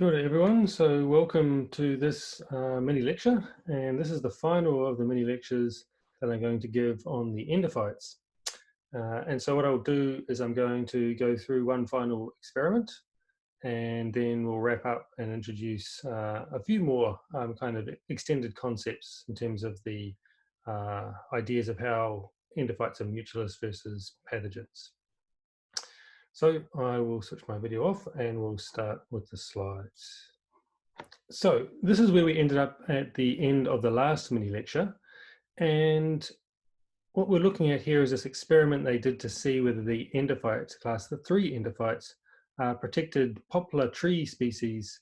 Kia ora everyone, so welcome to this mini lecture, and this is the final of the mini lectures that I'm going to give on the endophytes. And so what I'll do is I'm going to go through one final experiment, and then we'll wrap up and introduce a few more kind of extended concepts in terms of the ideas of how endophytes are mutualists versus pathogens. So I will switch my video off and we'll start with the slides. So this is where we ended up at the end of the last mini lecture. And what we're looking at here is this experiment they did to see whether the endophytes, class the 3 endophytes, protected poplar tree species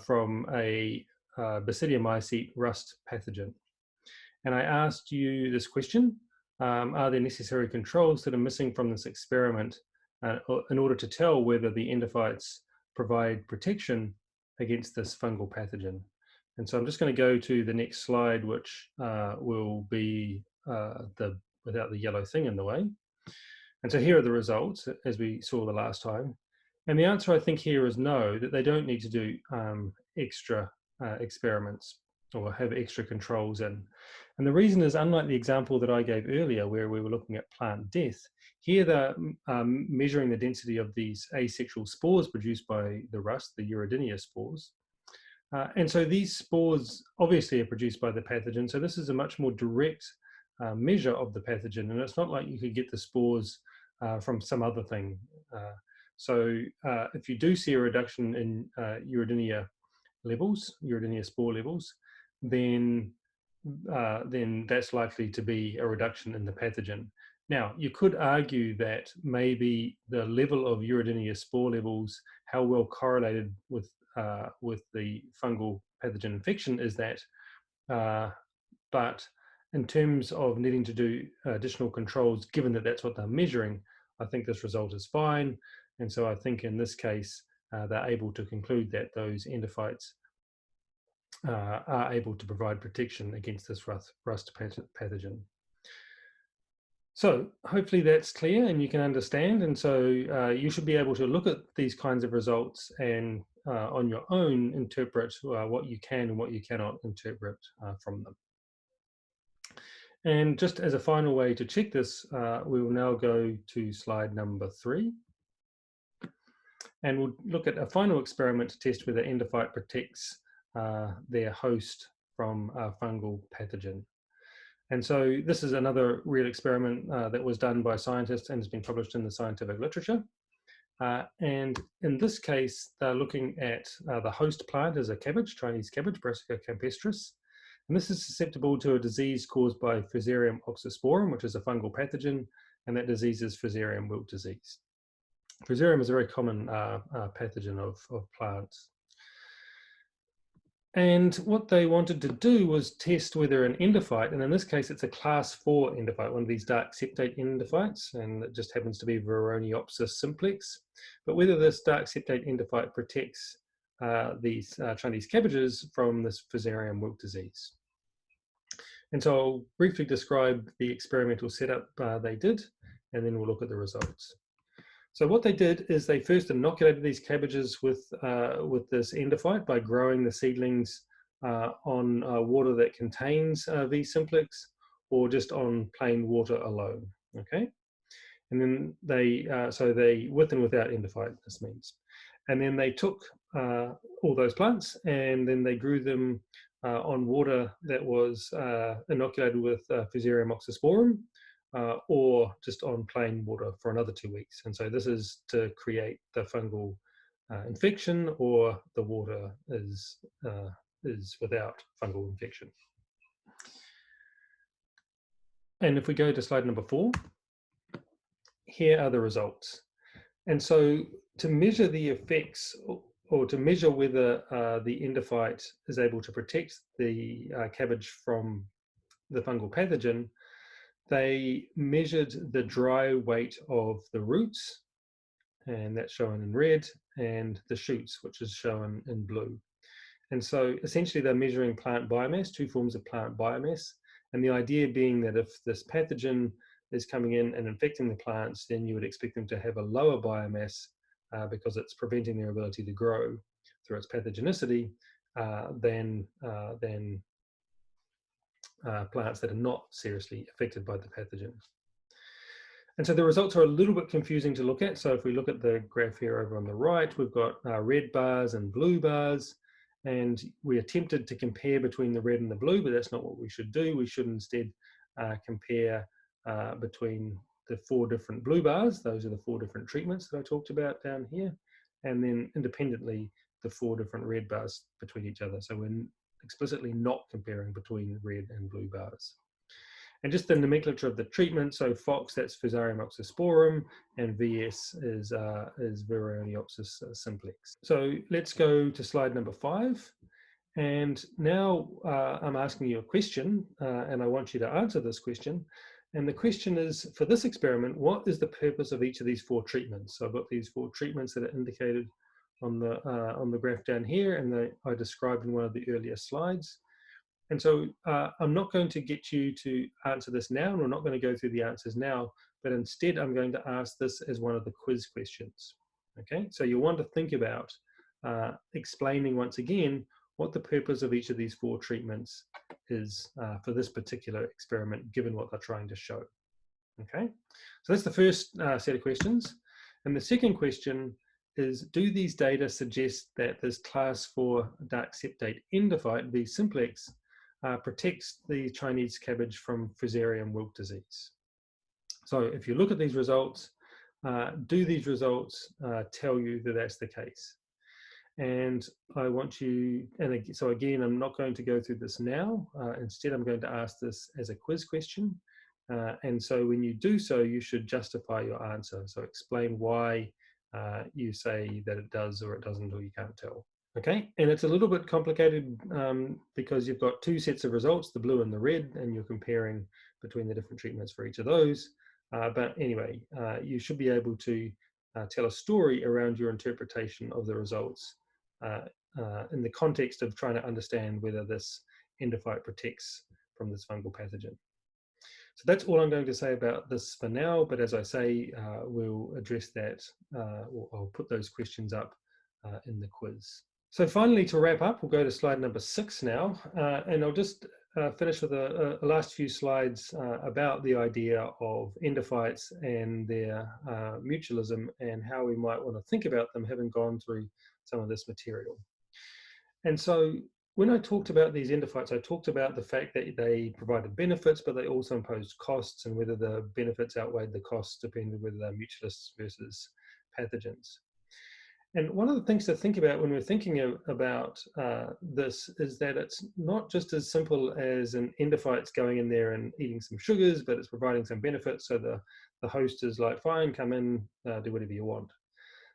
from a Basidiomycete rust pathogen. And I asked you this question, are there necessary controls that are missing from this experiment in order to tell whether the endophytes provide protection against this fungal pathogen? And so I'm just going to go to the next slide, which will be without the yellow thing in the way. And so here are the results, as we saw the last time. And the answer, I think, here is no, that they don't need to do extra experiments or have extra controls in. And the reason is, unlike the example that I gave earlier, where we were looking at plant death, here they're measuring the density of these asexual spores produced by the rust, the Uridinia spores. And so these spores obviously are produced by the pathogen. So this is a much more direct measure of the pathogen. And it's not like you could get the spores from some other thing. So if you do see a reduction in Uridinia levels, Uridinia spore levels, then that's likely to be a reduction in the pathogen. Now, you could argue that maybe the level of Uridinia spore levels, how well correlated with the fungal pathogen infection is that, but in terms of needing to do additional controls, given that that's what they're measuring, I think this result is fine. And so I think in this case, they're able to conclude that those endophytes are able to provide protection against this rust pathogen. So hopefully that's clear and you can understand. And so you should be able to look at these kinds of results and on your own interpret what you can and what you cannot interpret from them. And just as a final way to check this, we will now go to slide number 3. And we'll look at a final experiment to test whether endophyte protects their host from a fungal pathogen. And so this is another real experiment that was done by scientists and has been published in the scientific literature. And in this case, they're looking at the host plant as a cabbage, Chinese cabbage, Brassica campestris. And this is susceptible to a disease caused by Fusarium oxysporum, which is a fungal pathogen, and that disease is Fusarium wilt disease. Fusarium is a very common pathogen of plants. And what they wanted to do was test whether an endophyte, and in this case it's a class 4 endophyte, one of these dark septate endophytes, and it just happens to be Veroniopsis simplex, but whether this dark septate endophyte protects these Chinese cabbages from this Fusarium wilt disease. And so I'll briefly describe the experimental setup they did, and then we'll look at the results. So what they did is they first inoculated these cabbages with this endophyte by growing the seedlings on water that contains V. simplex, or just on plain water alone. Okay, and then they with and without endophyte, this means, and then they took all those plants and then they grew them on water that was inoculated with Fusarium oxysporum. Or just on plain water for another 2 weeks. And so this is to create the fungal infection, or the water is without fungal infection. And if we go to slide number 4, here are the results. And so to measure the effects, or to measure whether the endophyte is able to protect the cabbage from the fungal pathogen, they measured the dry weight of the roots, and that's shown in red, and the shoots, which is shown in blue. And so essentially they're measuring plant biomass, 2 forms of plant biomass, and the idea being that if this pathogen is coming in and infecting the plants, then you would expect them to have a lower biomass because it's preventing their ability to grow. through its pathogenicity than plants that are not seriously affected by the pathogen. And so the results are a little bit confusing to look at. So if we look at the graph here over on the right, we've got red bars and blue bars. And we attempted to compare between the red and the blue, but that's not what we should do. We should instead compare between the 4 different blue bars. Those are the 4 different treatments that I talked about down here. And then independently, the 4 different red bars between each other. So we're explicitly not comparing between red and blue bars. And just the nomenclature of the treatment, so FOX, that's Fusarium oxysporum, and VS is Viburnioxys simplex. So let's go to slide number 5. And now I'm asking you a question, and I want you to answer this question. And the question is, for this experiment, what is the purpose of each of these 4 treatments? So I've got these 4 treatments that are indicated on the graph down here, and I described in one of the earlier slides. And so I'm not going to get you to answer this now, and we're not going to go through the answers now, but instead I'm going to ask this as one of the quiz questions. Okay, so you'll want to think about explaining once again what the purpose of each of these 4 treatments is for this particular experiment, given what they're trying to show. Okay, so that's the first set of questions. And the second question is, do these data suggest that this class 4 dark septate endophyte, V. simplex, protects the Chinese cabbage from Fusarium wilt disease? So if you look at these results, do these results tell you that that's the case? And I want you, and so again, I'm not going to go through this now. Instead, I'm going to ask this as a quiz question. And so when you do so, you should justify your answer. So explain why you say that it does or it doesn't, or you can't tell. Okay, and it's a little bit complicated because you've got 2 sets of results, the blue and the red, and you're comparing between the different treatments for each of those. But anyway, you should be able to tell a story around your interpretation of the results in the context of trying to understand whether this endophyte protects from this fungal pathogen. So that's all I'm going to say about this for now, but as I say, we'll address that, or I'll put those questions up in the quiz. So finally, to wrap up, we'll go to slide number 6 now, and I'll just finish with a last few slides about the idea of endophytes and their mutualism and how we might want to think about them having gone through some of this material. And so when I talked about these endophytes, I talked about the fact that they provided benefits, but they also imposed costs, and whether the benefits outweighed the costs depended whether they're mutualists versus pathogens. And one of the things to think about when we're thinking about this is that it's not just as simple as an endophyte's going in there and eating some sugars, but it's providing some benefits. So the host is like, fine, come in, do whatever you want.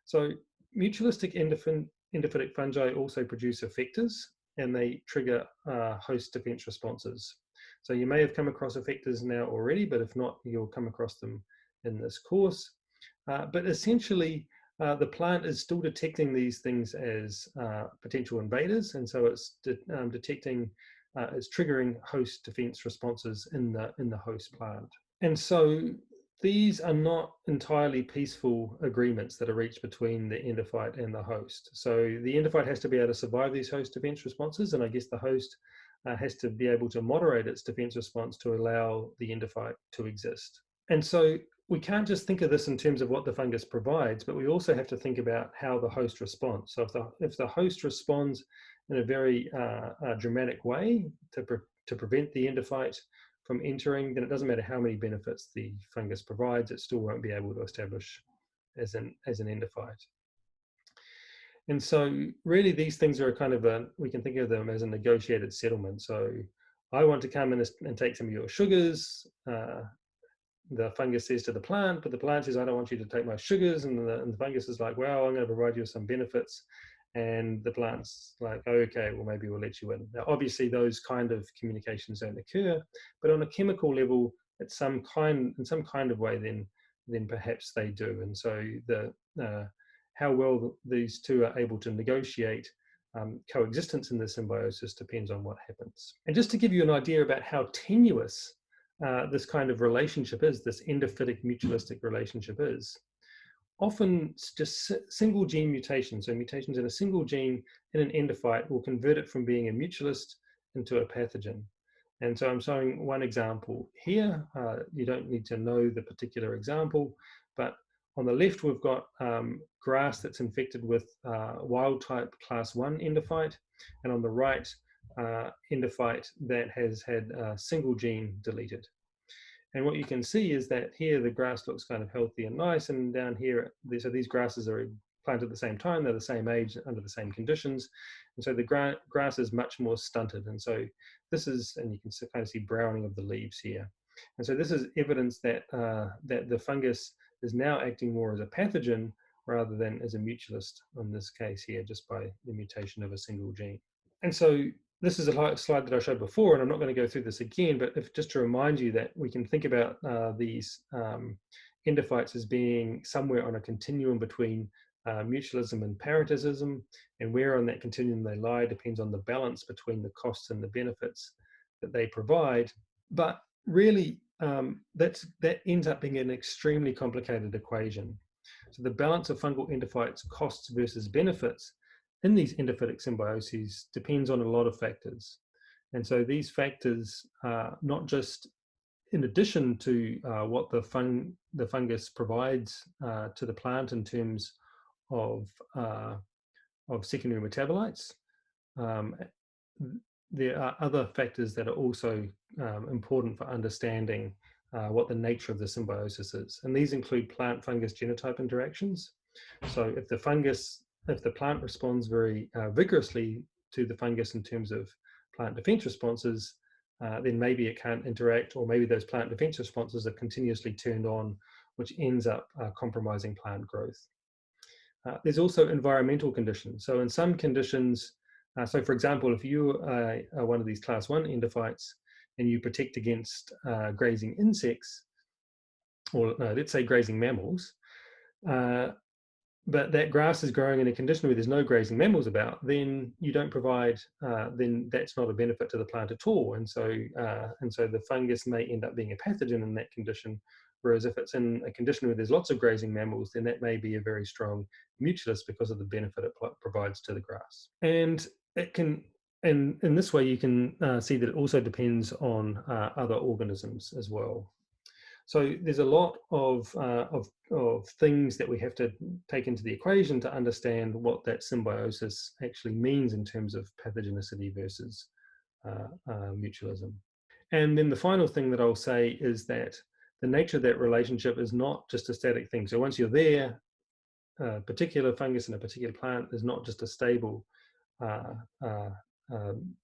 So mutualistic endophytic fungi also produce effectors, and they trigger host defense responses. So you may have come across effectors now already, but if not, you'll come across them in this course. But essentially, the plant is still detecting these things as potential invaders, and so it's it's triggering host defense responses in the host plant. And so these are not entirely peaceful agreements that are reached between the endophyte and the host. So the endophyte has to be able to survive these host defense responses, and I guess the host has to be able to moderate its defense response to allow the endophyte to exist. And so we can't just think of this in terms of what the fungus provides, but we also have to think about how the host responds. So if the host responds in a very dramatic way to prevent the endophyte from entering, then it doesn't matter how many benefits the fungus provides, it still won't be able to establish as an endophyte. And so really these things are kind of we can think of them as a negotiated settlement. So I want to come in and take some of your sugars. The fungus says to the plant, but the plant says, I don't want you to take my sugars. And the fungus is like, well, I'm going to provide you with some benefits. And the plant's like, okay, well, maybe we'll let you in. Now, obviously, those kind of communications don't occur, but on a chemical level, in some kind of way, then perhaps they do. And so how well these two are able to negotiate coexistence in the symbiosis depends on what happens. And just to give you an idea about how tenuous this kind of relationship is, this endophytic mutualistic relationship is, often just single gene mutations, so mutations in a single gene in an endophyte will convert it from being a mutualist into a pathogen. And so I'm showing one example here. You don't need to know the particular example, but on the left, we've got grass that's infected with wild type class 1 endophyte, and on the right, endophyte that has had a single gene deleted. And what you can see is that here the grass looks kind of healthy and nice, and down here, so these grasses are planted at the same time, they're the same age, under the same conditions, and so the grass is much more stunted. And so this is, and you can kind of see browning of the leaves here. And so this is evidence that, that the fungus is now acting more as a pathogen rather than as a mutualist in this case here, just by the mutation of a single gene. And so this is a slide that I showed before, and I'm not going to go through this again, but just to remind you that we can think about these endophytes as being somewhere on a continuum between mutualism and parasitism, and where on that continuum they lie depends on the balance between the costs and the benefits that they provide. But really, that ends up being an extremely complicated equation. So the balance of fungal endophytes costs versus benefits in these endophytic symbioses depends on a lot of factors. And so these factors are not just in addition to what the fungus provides to the plant in terms of secondary metabolites. There are other factors that are also important for understanding what the nature of the symbiosis is. And these include plant-fungus genotype interactions. So if the plant responds very vigorously to the fungus in terms of plant defense responses, then maybe it can't interact, or maybe those plant defense responses are continuously turned on, which ends up compromising plant growth. There's also environmental conditions. So in some conditions, so for example, if you are one of these class 1 endophytes and you protect against grazing insects, or let's say grazing mammals, but that grass is growing in a condition where there's no grazing mammals about, then you don't provide, then that's not a benefit to the plant at all. And so the fungus may end up being a pathogen in that condition. Whereas if it's in a condition where there's lots of grazing mammals, then that may be a very strong mutualist because of the benefit it provides to the grass. And it can, and in this way, you can see that it also depends on other organisms as well. So there's a lot of things that we have to take into the equation to understand what that symbiosis actually means in terms of pathogenicity versus mutualism. And then the final thing that I'll say is that the nature of that relationship is not just a static thing. So once you're there, a particular fungus in a particular plant is not just a stable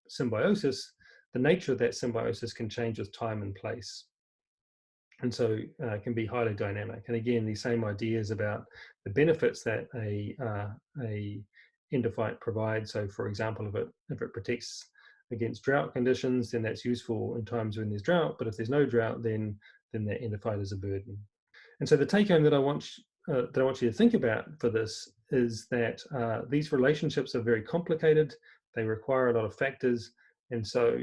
symbiosis. The nature of that symbiosis can change with time and place. And so it can be highly dynamic. And again, these same ideas about the benefits that a endophyte provides. So for example, if it protects against drought conditions, then that's useful in times when there's drought. But if there's no drought, then that endophyte is a burden. And so the take home that I want you to think about for this is that these relationships are very complicated. They require a lot of factors. And so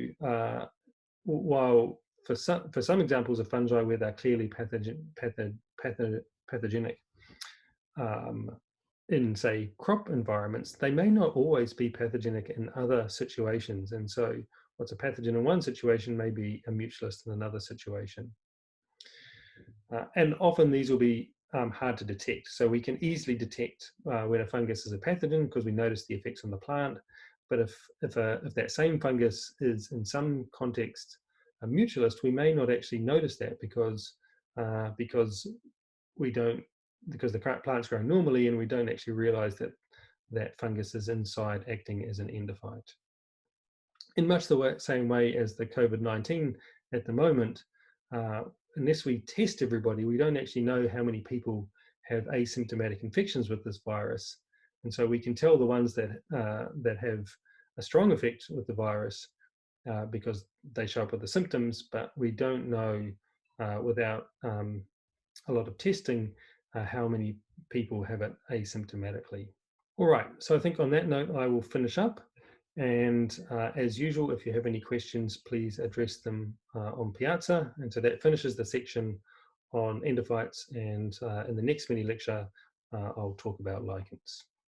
while for some examples of fungi where they're clearly pathogenic in, say, crop environments, they may not always be pathogenic in other situations. And so what's a pathogen in one situation may be a mutualist in another situation. And often these will be hard to detect. So we can easily detect when a fungus is a pathogen because we notice the effects on the plant. But if that same fungus is in some context a mutualist, we may not actually notice that because the plant's growing normally, and we don't actually realize that fungus is inside acting as an endophyte. In much the same way as the COVID-19 at the moment, unless we test everybody, we don't actually know how many people have asymptomatic infections with this virus. And so we can tell the ones that have a strong effect with the virus because they show up with the symptoms, but we don't know without a lot of testing how many people have it asymptomatically. All right, so I think on that note, I will finish up. And as usual, if you have any questions, please address them on Piazza. And so that finishes the section on endophytes. And in the next mini lecture, I'll talk about lichens.